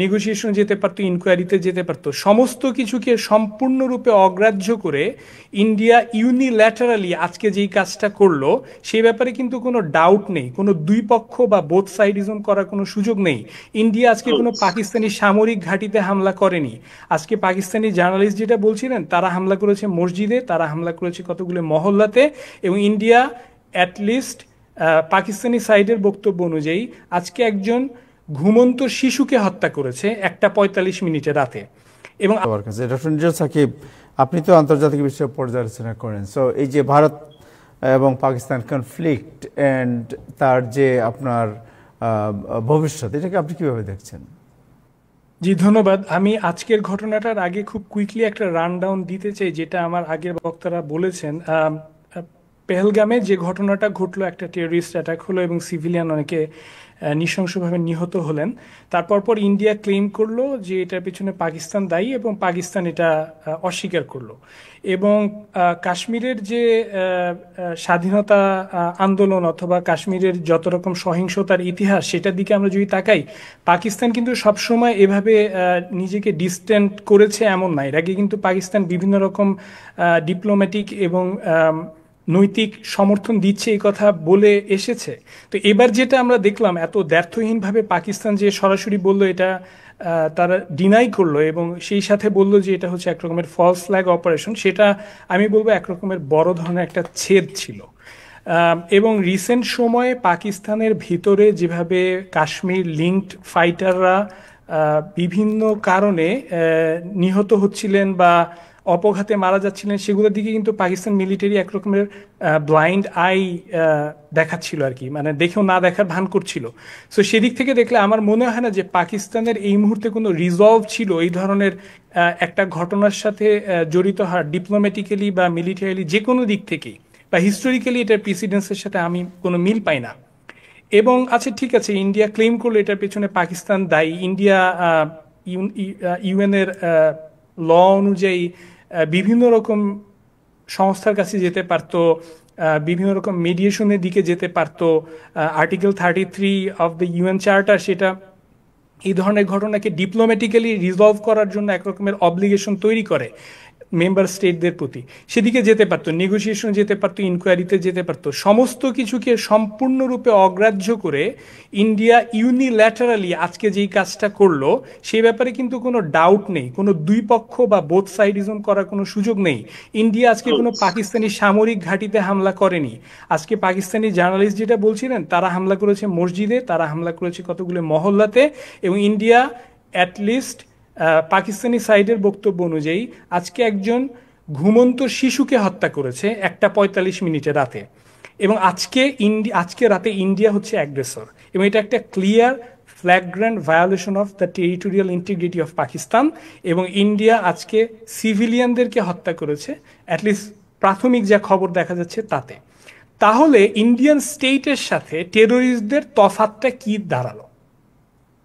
Negotiation যেতে পারতো, ইনকোয়ারিতে যেতে পারতো, সমস্ত কিছুকে সম্পূর্ণরূপে অগ্রাহ্য করে ইন্ডিয়া ইউনিল্যাটারালি আজকে যেই কাজটা করলো সেই ব্যাপারে কিন্তু কোনো ডাউট নেই, কোনো দুই পক্ষ বা বোথ সাইডিজম করার কোনো সুযোগ নেই। ইন্ডিয়া আজকে কোনো পাকিস্তানি সামরিক ঘাঁটিতে হামলা করেনি। আজকে পাকিস্তানি জার্নালিস্ট যেটা বলছিলেন, তারা হামলা করেছে মসজিদে, তারা হামলা করেছে কতগুলো মহল্লাতে, এবং ইন্ডিয়া অ্যাটলিস্ট পাকিস্তানি সাইডের বক্তব্য অনুযায়ী আজকে একজন ঘুমন্ত শিশুকে হত্যা করেছে 1:45 রাতে। এবং ডক্টর নিজাম সাকিব, আপনি তো আন্তর্জাতিক বিষয়ে পর্যালোচনা করেন, সো এই যে ভারত এবং পাকিস্তান কনফ্লিক্ট এন্ড তার যে আপনার ভবিষ্যৎ, এটাকে আপনি কিভাবে দেখছেন? জি ধন্যবাদ। আমি আজকের ঘটনাটার আগে খুব কুইকলি একটা রান ডাউন দিতে চাই, যেটা আমার আগের বক্তারা বলেছেন। পেহেলগামে যে ঘটনাটা ঘটলো, একটা টেররিস্ট অ্যাটাক হলো এবং সিভিলিয়ান অনেকে নৃশংসভাবে নিহত হলেন। তারপর ইন্ডিয়া ক্লেম করলো যে এটার পিছনে পাকিস্তান দায়ী এবং পাকিস্তান এটা অস্বীকার করলো। এবং কাশ্মীরের যে স্বাধীনতা আন্দোলন অথবা কাশ্মীরের যত রকম সহিংসতার ইতিহাস, সেটার দিকে আমরা যদি তাকাই, পাকিস্তান কিন্তু সবসময় এভাবে নিজেকে ডিস্টেন্ট করেছে এমন না। এর আগে কিন্তু পাকিস্তান বিভিন্ন রকম ডিপ্লোম্যাটিক এবং নৈতিক সমর্থন দিচ্ছে এই কথা বলে এসেছে। তো এবার যেটা আমরা দেখলাম, এত দ্ব্যর্থহীনভাবে পাকিস্তান যে সরাসরি বললো এটা তারা ডিনাই করলো এবং সেই সাথে বললো যে এটা হচ্ছে এক রকমের ফলস ফ্ল্যাগ অপারেশন, সেটা আমি বলবো এক রকমের বড় ধরনের একটা ছেদ ছিল। এবং রিসেন্ট সময়ে পাকিস্তানের ভিতরে যেভাবে কাশ্মীর লিঙ্কড ফাইটাররা বিভিন্ন কারণে নিহত হচ্ছিলেন বা অপঘাতে মারা যাচ্ছিলেন, সেগুলোর দিকে কিন্তু পাকিস্তান মিলিটারি একরকমের ব্লাইন্ড আই দেখাচ্ছিল আর কি, মানে দেখেও না দেখার ভান করছিল। সো সেদিক থেকে দেখলে আমার মনে হয় না যে পাকিস্তানের এই মুহূর্তে কোনো রিজলভ ছিল এই ধরনের একটা ঘটনার সাথে জড়িত হওয়ার, ডিপ্লোম্যাটিক্যালি বা মিলিটারিলি যে কোনো দিক থেকেই বা হিস্টোরিক্যালি এটার প্রেসিডেন্সের সাথে আমি কোনো মিল পাই না। এবং আচ্ছা ঠিক আছে, ইন্ডিয়া ক্লেম করলো এটার পেছনে পাকিস্তান দায়ী। ইন্ডিয়া ইউএনের ল অনুযায়ী বিভিন্ন রকম সংস্থার কাছে যেতে পারতো, বিভিন্ন রকম মিডিয়েশনের দিকে যেতে পারতো। Article 33 of the UN charter সেটা এই ধরনের ঘটনাকে ডিপ্লোম্যাটিক্যালি রিজলভ করার জন্য একরকমের অব্লিগেশন তৈরি করে মেম্বার স্টেটদের প্রতি। সেদিকে যেতে পারতো, নেগোসিয়েশন যেতে পারতো, ইনকোয়ারিতে যেতে পারতো। সমস্ত কিছুকে সম্পূর্ণরূপে অগ্রাহ্য করে ইন্ডিয়া ইউনিল্যাটারালি আজকে যেই কাজটা করলো সেই ব্যাপারে কিন্তু কোনো ডাউট নেই, কোনো দুই পক্ষ বা বোথ সাইডিজম করার কোনো সুযোগ নেই। ইন্ডিয়া আজকে কোনো পাকিস্তানি সামরিক ঘাঁটিতে হামলা করেনি। আজকে পাকিস্তানি জার্নালিস্ট যেটা বলছিলেন, তারা হামলা করেছে মসজিদে, তারা হামলা করেছে কতগুলো মহল্লাতে, এবং ইন্ডিয়া অ্যাটলিস্ট পাকিস্তানি সাইডের বক্তব্য অনুযায়ী আজকে একজন ঘুমন্ত শিশুকে হত্যা করেছে 1:45 রাতে। এবং আজকে রাতে ইন্ডিয়া হচ্ছে অ্যাগ্রেসর, এবং এটা একটা clear flagrant violation of the territorial integrity of Pakistan. এবং ইন্ডিয়া আজকে সিভিলিয়ানদেরকে হত্যা করেছে, অ্যাটলিস্ট প্রাথমিক যা খবর দেখা যাচ্ছে তাতে। তাহলে ইন্ডিয়ান স্টেটের সাথে টেরোরিস্টদের তফাৎটা কি দাঁড়ালো?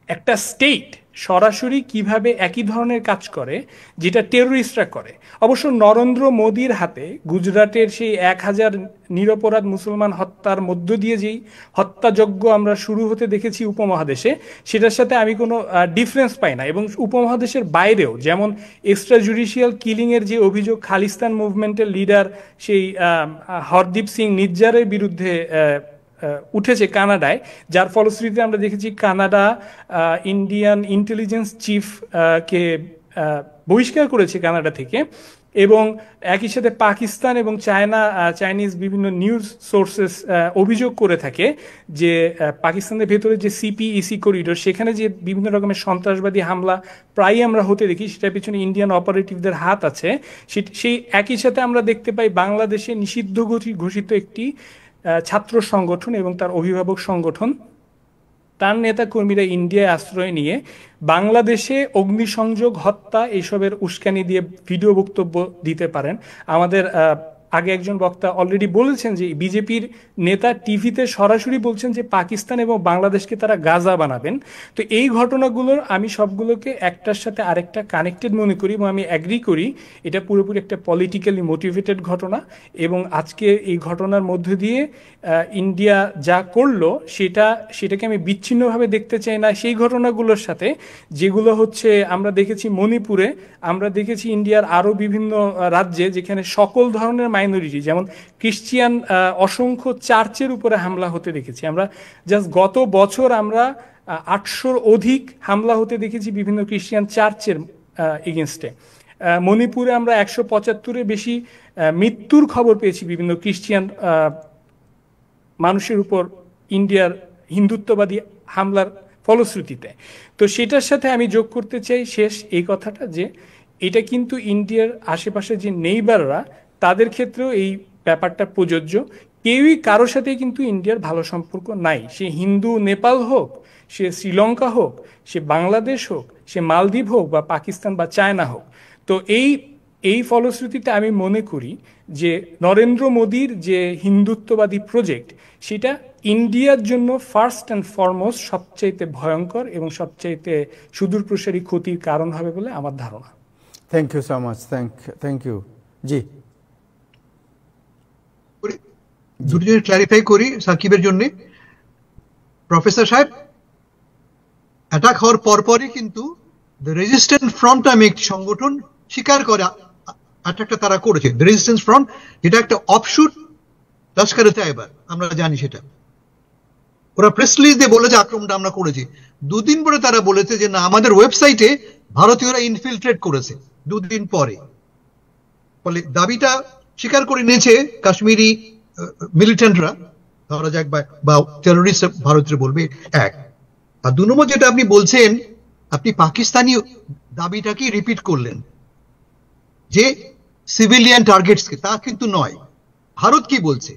একটা স্টেট সরাসরি কিভাবে একই ধরনের কাজ করে যেটা টেরোরিস্টরা করে। অবশ্য নরেন্দ্র মোদীর হাতে গুজরাটের সেই 1000 নিরপরাধ মুসলমান হত্যার মধ্য দিয়ে যেই হত্যাযজ্ঞ আমরা শুরু হতে দেখেছি উপমহাদেশে, সেটার সাথে আমি কোনো ডিফারেন্স পাই না। এবং উপমহাদেশের বাইরেও যেমন এক্সট্রা জুডিশিয়াল কিলিংয়ের যে অভিযোগ খালিস্তান মুভমেন্টের লিডার সেই হরদীপ সিং নিজ্জারের বিরুদ্ধে উঠেছে কানাডায়, যার ফলশ্রুতিতে আমরা দেখেছি কানাডা ইন্ডিয়ান ইন্টেলিজেন্স চিফ কে বহিষ্কার করেছে কানাডা থেকে। এবং একই সাথে পাকিস্তান এবং চাইনিজ বিভিন্ন নিউজ সোর্সেস অভিযোগ করে থাকে যে পাকিস্তানের ভেতরে যে সিপিইসি করিডোর, সেখানে যে বিভিন্ন রকমের সন্ত্রাসবাদী হামলা প্রায়ই আমরা হতে দেখি, সেটার পিছনে ইন্ডিয়ান অপারেটিভদের হাত আছে। সেই একই সাথে আমরা দেখতে পাই বাংলাদেশে নিষিদ্ধ ঘোষিত একটি ছাত্র সংগঠন এবং তার অভিভাবক সংগঠন, তার নেতা কর্মীরা ইন্ডিয়ায় আশ্রয় নিয়ে বাংলাদেশে অগ্নিসংযোগ, হত্যা এইসবের উস্কানি দিয়ে ভিডিও বক্তব্য দিতে পারেন। আমাদের আগে একজন বক্তা অলরেডি বলেছেন যে বিজেপির নেতা টিভিতে সরাসরি বলছেন যে পাকিস্তান এবং বাংলাদেশকে তারা গাজা বানাবেন। তো এই ঘটনাগুলোর আমি সবগুলোকে একটার সাথে আরেকটা কানেক্টেড মনে করি এবং আমি অ্যাগ্রি করি এটা পুরোপুরি একটা পলিটিক্যালি মোটিভেটেড ঘটনা। এবং আজকে এই ঘটনার মধ্যে দিয়ে ইন্ডিয়া যা করলো সেটাকে আমি বিচ্ছিন্নভাবে দেখতে চাই না সেই ঘটনাগুলোর সাথে, যেগুলো হচ্ছে আমরা দেখেছি মণিপুরে, আমরা দেখেছি ইন্ডিয়ার আরও বিভিন্ন রাজ্যে যেখানে সকল ধরনের মাইনরিটি, যেমন খ্রিস্টিয়ান অসংখ্য চার্চের উপরে হামলা হতে দেখেছি আমরা। জাস্ট গত বছর আমরা 800-র অধিক হামলা হতে দেখেছি বিভিন্ন খ্রিস্টিয়ান চার্চের এগেনস্টে। মণিপুরে আমরা 175-এর বেশি মৃত্যুর খবর পেয়েছি বিভিন্ন খ্রিস্টিয়ান মানুষের উপর ইন্ডিয়ার হিন্দুত্ববাদী হামলার ফলশ্রুতিতে। তো সেটার সাথে আমি যোগ করতে চাই শেষ এই কথাটা যে এটা কিন্তু ইন্ডিয়ার আশেপাশে যে নেইবাররা তাদের ক্ষেত্রেও এই ব্যাপারটা প্রযোজ্য। কেউই কারোর সাথেই কিন্তু ইন্ডিয়ার ভালো সম্পর্ক নাই, সে হিন্দু নেপাল হোক, সে শ্রীলঙ্কা হোক, সে বাংলাদেশ হোক, সে মালদ্বীপ হোক বা পাকিস্তান বা চায়না হোক। তো এই ফলশ্রুতিতে আমি মনে করি যে নরেন্দ্র মোদীর যে হিন্দুত্ববাদী প্রজেক্ট সেটা ইন্ডিয়ার জন্য ফার্স্ট অ্যান্ড ফরমোস্ট সবচাইতে ভয়ঙ্কর এবং সবচাইতে সুদূরপ্রসারী ক্ষতির কারণ হবে বলে আমার ধারণা। Thank you so much, thank you. জি, দুটো জিনিস ক্লারিফাই করি সাকিবের জন্য। প্রফেসর সাহেব, অ্যাটাক হওয়ার পরপরই কিন্তু রেজিস্ট্যান্স ফ্রন্ট নামে একটি সংগঠন স্বীকার করে অ্যাটাকটা তারা করেছে। রেজিস্ট্যান্স ফ্রন্ট যেটা একটা অফশুট লস্করে তাইবা, আমরা জানি সেটা। ওরা প্রেস রিলিজ দিয়ে বলেছে আক্রমণটা আমরা করেছি। দুদিন পরে তারা বলেছে যে না, আমাদের ওয়েবসাইটে ভারতীয়রা ইনফিলট্রেট করেছে। দুদিন পরে ফলে দাবিটা স্বীকার করে নিয়েছে কাশ্মীরি মিলিটেন্টরা, ধরা যাক বা টেরোরিস্ট ভারতীয় বলবে এক। আর 2 নম্বর যেটা আপনি বলছেন, আপনি পাকিস্তানি দাবিটাকে রিপিট করলেন যে সিভিলিয়ান টার্গেটসকে, তা কিন্তু নয়। ভারত কি বলছে?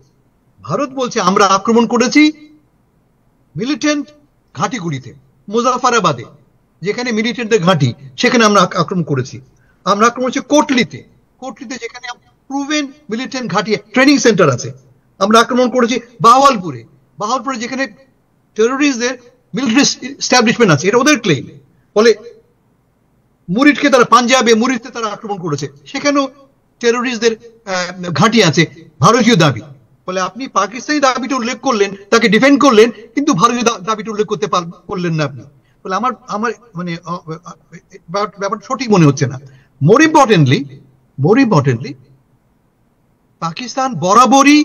ভারত বলছে আমরা আক্রমণ করেছি মিলিটেন্ট ঘাঁটিগুলিতে, মুজাফরাবাদে যেখানে মিলিটেন্টদের ঘাঁটি সেখানে আমরা আক্রমণ করেছি। আমরা আক্রমণ করেছি কোটলিতে যেখানে প্রুভেন মিলিটেন্ট ঘাঁটি ট্রেনিং সেন্টার আছে। আমরা আক্রমণ করেছি বাহাওয়ালপুরে যেখানে টেরোরিস্টদের মিলিটারি এস্টাবলিশমেন্ট আছে, এটা ওদের ক্লেম। ফলে মুরিদকে তারা পাঞ্জাবে মুরিদকে তারা আক্রমণ করেছে, সেখানেও টেরোরিস্টদের ঘাঁটি আছে, ভারতীয় দাবি। ফলে আপনি পাকিস্তানি দাবিটা উল্লেখ করলেন, তাকে ডিফেন্ড করলেন, কিন্তু ভারতীয় দাবিটা উল্লেখ করলেন না আপনি। ফলে আমার মানে ব্যাপারটা সঠিক মনে হচ্ছে না। মোর ইম্পর্টেন্টলি পাকিস্তান বরাবরই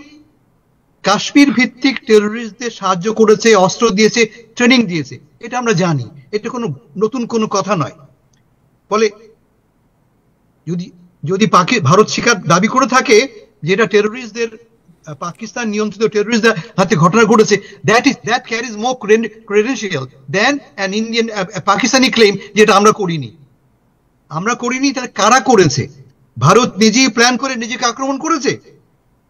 কাশ্মীর ভিত্তিক টেরোরিস্টদের সাহায্য করেছে, অস্ত্র দিয়েছে, ট্রেনিং দিয়েছে, এটা আমরা জানি। এটা কোনো নতুন কোনো কথা নয়। ফলে যদি ভারত স্বীকার দাবি করে থাকে যেটা টেরোরিস্টদের, পাকিস্তান নিয়ন্ত্রিত টেরোরিস্টদের হাতে ঘটনা ঘটেছে, that caries more credential than an Indian Pakistani claim যেটা আমরা করিনি। তাহলে কারা করেছে? ভারত নিজেই প্ল্যান করে নিজেকে আক্রমণ করেছে।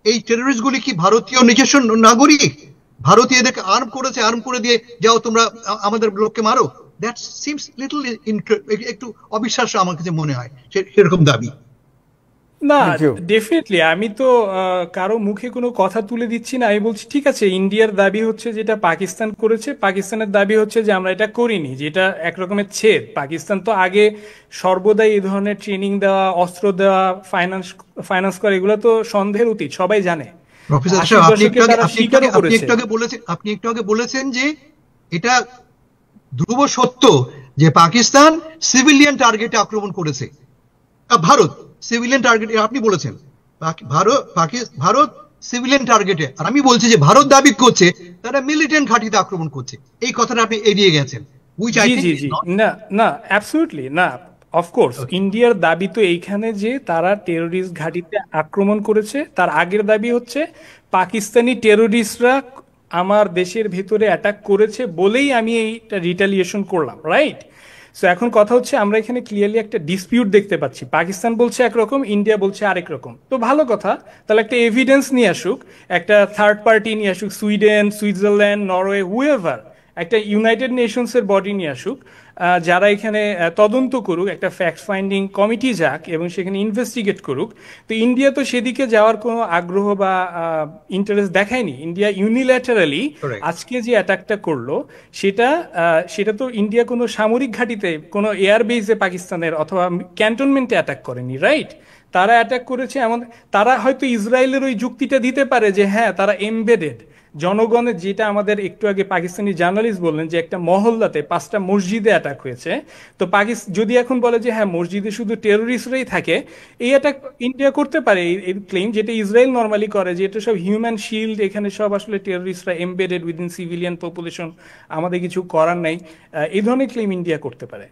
এই টেরোরিস্টগুলি কি ভারতীয় নিজস্ব নাগরিক? ভারতীয় এদেরকে আর্ম করেছে, আর্ম করে দিয়ে যাও তোমরা আমাদের লোককে মারো। দ্যাট সিমস লিটল একটু অবিশ্বাস্য আমার কাছে মনে হয় সেরকম দাবি। না, ডেফিনেটলি আমি তো কারো মুখে কোনো কথা তুলে দিচ্ছি না। আমি বলছি ঠিক আছে, ইন্ডিয়ার দাবি হচ্ছে যেটা পাকিস্তান করেছে, পাকিস্তানের দাবি হচ্ছে যে আমরা এটা করিনি, যেটা একরকমের ছেদ। পাকিস্তান তো আগে সর্বদাই এই ধরনের ট্রেনিং দেওয়া, অস্ত্র দেওয়া, ফাইন্যান্স করা, এগুলো তো সন্দেহের অতীত, সবাই জানে। আপনি একটু আগে বলেছেন যে এটা ধ্রুব সত্য যে পাকিস্তান সিভিলিয়ান টার্গেটে আক্রমণ করেছে। ভারত সিভিলিয়ান টার্গেটে, আপনি বলেছেন ভারত সিভিলিয়ান টার্গেটে, আর আমি বলছি যে ভারত দাবি করছে তারা মিলিটেন্ট ঘাঁটিতে আক্রমণ করছে। এই কথাটা আপনি এড়িয়ে গেছেন। না, অ্যাবসলিউটলি না। অফকোর্স ইন্ডিয়ার দাবি তো এইখানে যে তারা টেরোরিস্ট ঘাঁটিতে আক্রমণ করেছে। তার আগের দাবি হচ্ছে পাকিস্তানি টেরোরিস্টরা আমার দেশের ভেতরে অ্যাটাক করেছে বলেই আমি এইটা রিটালিয়েশন করলাম, রাইট? সো এখন কথা হচ্ছে আমরা এখানে ক্লিয়ারলি একটা ডিসপিউট দেখতে পাচ্ছি। পাকিস্তান বলছে একরকম, ইন্ডিয়া বলছে আরেক রকম। তো ভালো কথা, তাহলে একটা এভিডেন্স নিয়ে আসুক, একটা থার্ড পার্টি নিয়ে আসুক, সুইডেন, সুইজারল্যান্ড, নরওয়ে, হুয়েভার একটা ইউনাইটেড নেশনসের বডি নিয়ে আসুক, যারা এখানে তদন্ত করুক, একটা ফ্যাক্ট ফাইন্ডিং কমিটি যাক এবং সেখানে ইনভেস্টিগেট করুক। তো ইন্ডিয়া তো সেদিকে যাওয়ার কোনো আগ্রহ বা ইন্টারেস্ট দেখায়নি। ইন্ডিয়া ইউনিল্যাটারালি আজকে যে অ্যাটাকটা করলো সেটা তো ইন্ডিয়া কোনো সামরিক ঘাঁটিতে, কোনো এয়ারবেসে পাকিস্তানের অথবা ক্যান্টনমেন্টে অ্যাটাক করেনি, রাইট? তারা অ্যাটাক করেছে এমন, তারা হয়তো ইসরায়েলের ওই যুক্তিটা দিতে পারে যে হ্যাঁ তারা এমবেডেড জনগণের, যেটা আমাদের একটু আগে পাকিস্তানি জার্নালিস্ট বললেন যে একটা মহল্লাতে 5টা মসজিদে অ্যাটাক হয়েছে। তো যদি এখন বলে যে হ্যাঁ মসজিদে শুধু টেরোরিস্টরাই থাকে, এই অ্যাটাক ইন্ডিয়া করতে পারে, এই ক্লেম যেটা ইসরায়েল নর্মালি করে যে এটা সব হিউম্যান শিল্ড, এখানে সব আসলে টেরোরিস্টরা এমবেডেড উইদিন সিভিলিয়ান পপুলেশন, আমাদের কিছু করার নাই, এই ধরনের ক্লেম ইন্ডিয়া করতে পারে।